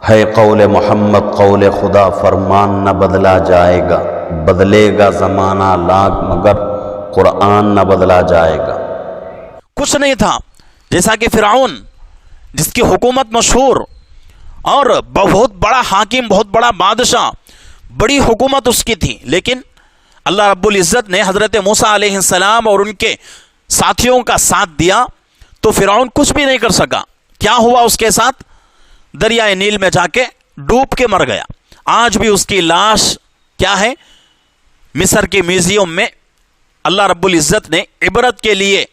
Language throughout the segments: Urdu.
ہے قول محمد قول خدا فرمان نہ بدلا جائے گا، بدلے گا زمانہ لاکھ مگر قرآن نہ بدلا جائے گا۔ کچھ نہیں تھا، جیسا کہ فرعون جس کی حکومت مشہور اور بہت بڑا حاکم، بہت بڑا بادشاہ، بڑی حکومت اس کی تھی، لیکن اللہ رب العزت نے حضرت موسیٰ علیہ السلام اور ان کے ساتھیوں کا ساتھ دیا تو فرعون کچھ بھی نہیں کر سکا۔ کیا ہوا اس کے ساتھ؟ دریائے نیل میں جا کے ڈوب کے مر گیا۔ آج بھی اس کی لاش کیا ہے؟ مصر کے میوزیم میں اللہ رب العزت نے عبرت کے لیے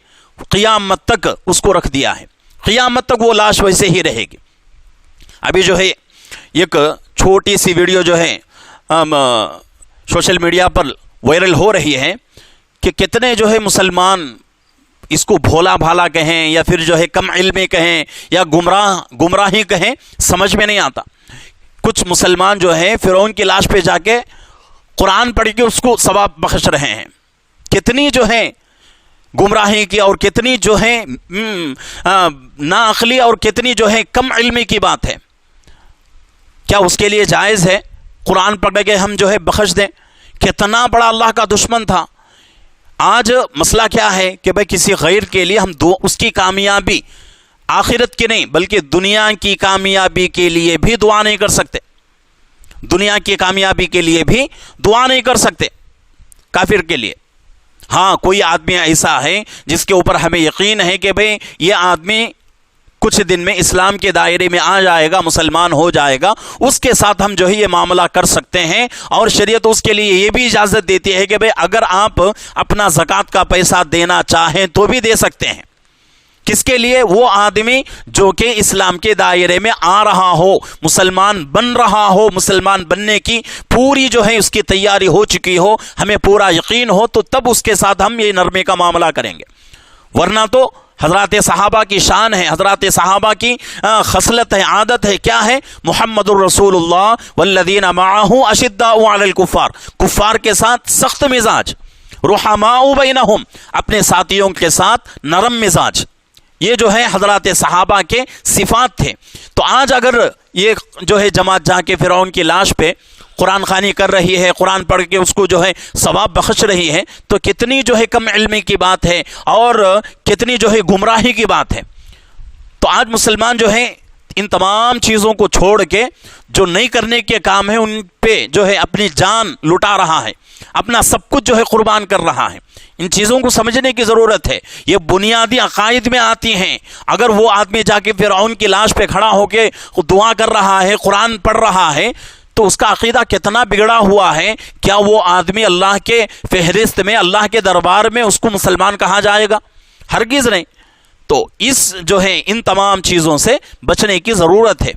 قیامت تک اس کو رکھ دیا ہے، قیامت تک وہ لاش ویسے ہی رہے گی۔ ابھی جو ہے ایک چھوٹی سی ویڈیو جو ہے سوشل میڈیا پر وائرل ہو رہی ہے کہ کتنے جو ہے مسلمان اس کو بھولا بھالا کہیں یا پھر جو ہے کم علمی کہیں یا گمراہی کہیں، سمجھ میں نہیں آتا۔ کچھ مسلمان جو ہے فرعون کی لاش پہ جا کے قرآن پڑھ کے اس کو ثواب بخش رہے ہیں۔ کتنی جو ہے گمراہی کی اور کتنی جو ہے ناعقلی اور کتنی جو ہے کم علمی کی بات ہے۔ کیا اس کے لیے جائز ہے قرآن پڑھ کے ہم جو ہے بخش دیں؟ کتنا بڑا اللہ کا دشمن تھا۔ آج مسئلہ کیا ہے کہ بھئی کسی غیر کے لیے ہم اس کی کامیابی آخرت کی نہیں بلکہ دنیا کی کامیابی کے لیے بھی دعا نہیں کر سکتے، دنیا کی کامیابی کے لیے بھی دعا نہیں کر سکتے کافر کے لیے۔ ہاں کوئی آدمی ایسا ہے جس کے اوپر ہمیں یقین ہے کہ بھئی یہ آدمی کچھ دن میں اسلام کے دائرے میں آ جائے گا، مسلمان ہو جائے گا، اس کے ساتھ ہم جو ہے یہ معاملہ کر سکتے ہیں، اور شریعت اس کے لیے یہ بھی اجازت دیتی ہے کہ بھئی اگر آپ اپنا زکوٰۃ کا پیسہ دینا چاہیں تو بھی دے سکتے ہیں۔ کس کے لیے؟ وہ آدمی جو کہ اسلام کے دائرے میں آ رہا ہو، مسلمان بن رہا ہو، مسلمان بننے کی پوری جو ہے اس کی تیاری ہو چکی ہو، ہمیں پورا یقین ہو، تو تب اس کے ساتھ ہم یہ نرمی کا معاملہ کریں گے۔ ورنہ تو حضرات صحابہ کی شان ہے، حضرات صحابہ کی خصلت ہے، عادت ہے، کیا ہے؟ محمد الرسول اللہ والذین معہ اشداء علی الکفار، کفار کے ساتھ سخت مزاج، رحماء بینہم، اپنے ساتھیوں کے ساتھ نرم مزاج۔ یہ جو ہے حضرات صحابہ کے صفات تھے۔ تو آج اگر یہ جو ہے جماعت جا کے فرعون کی لاش پہ قرآن خوانی کر رہی ہے، قرآن پڑھ کے اس کو جو ہے ثواب بخش رہی ہے، تو کتنی جو ہے کم علمی کی بات ہے اور کتنی جو ہے گمراہی کی بات ہے۔ تو آج مسلمان جو ہے ان تمام چیزوں کو چھوڑ کے جو نہیں کرنے کے کام ہے ان پہ جو ہے اپنی جان لٹا رہا ہے، اپنا سب کچھ جو ہے قربان کر رہا ہے۔ ان چیزوں کو سمجھنے کی ضرورت ہے، یہ بنیادی عقائد میں آتی ہیں۔ اگر وہ آدمی جا کے فرعون کی لاش پہ کھڑا ہو کے دعا کر رہا ہے، قرآن پڑھ رہا ہے، تو اس کا عقیدہ کتنا بگڑا ہوا ہے۔ کیا وہ آدمی اللہ کے فہرست میں، اللہ کے دربار میں اس کو مسلمان کہا جائے گا؟ ہرگز نہیں۔ تو اس جو ہے ان تمام چیزوں سے بچنے کی ضرورت ہے۔